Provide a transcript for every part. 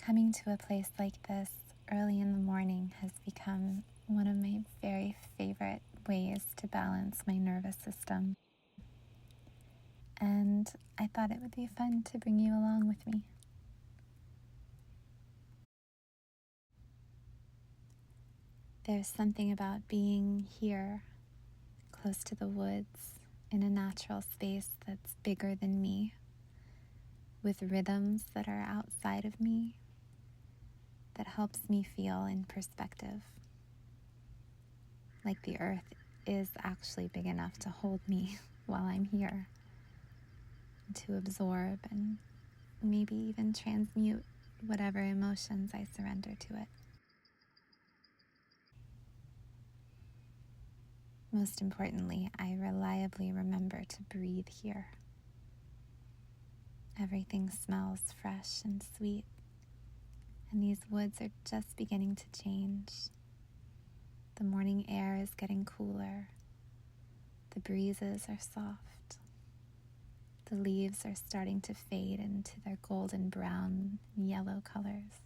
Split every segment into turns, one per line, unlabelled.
Coming to a place like this early in the morning has become one of my very favorite ways to balance my nervous system. And I thought it would be fun to bring you along with me. There's something about being here, close to the woods, in a natural space that's bigger than me, with rhythms that are outside of me, that helps me feel in perspective. Like the earth is actually big enough to hold me while I'm here, to absorb and maybe even transmute whatever emotions I surrender to it. Most importantly, I reliably remember to breathe here. Everything smells fresh and sweet, and these woods are just beginning to change. The morning air is getting cooler. The breezes are soft. The leaves are starting to fade into their golden brown and yellow colors.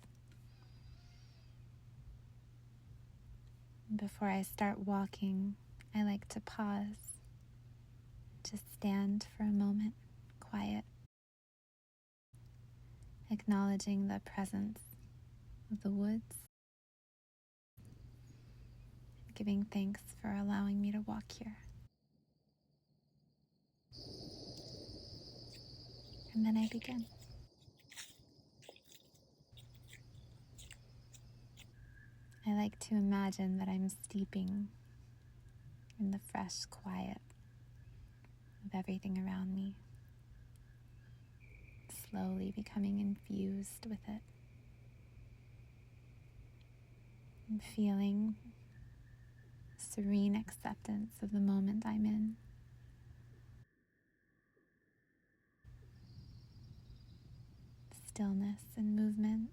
Before I start walking, I like to pause, just stand for a moment, quiet, acknowledging the presence of the woods, giving thanks for allowing me to walk here. And then I begin. I like to imagine that I'm steeping in the fresh quiet of everything around me, slowly becoming infused with it, and feeling serene acceptance of the moment I'm in. Stillness and movement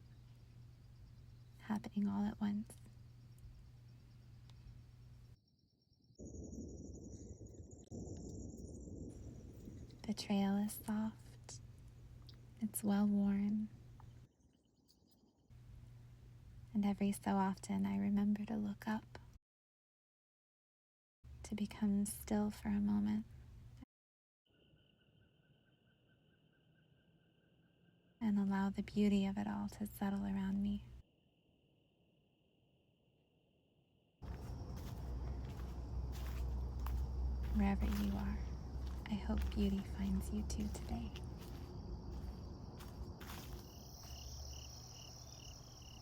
happening all at once. The trail is soft, it's well worn, and every so often I remember to look up, to become still for a moment, and allow the beauty of it all to settle around me. Wherever you are, I hope beauty finds you too today.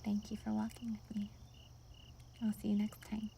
Thank you for walking with me. I'll see you next time.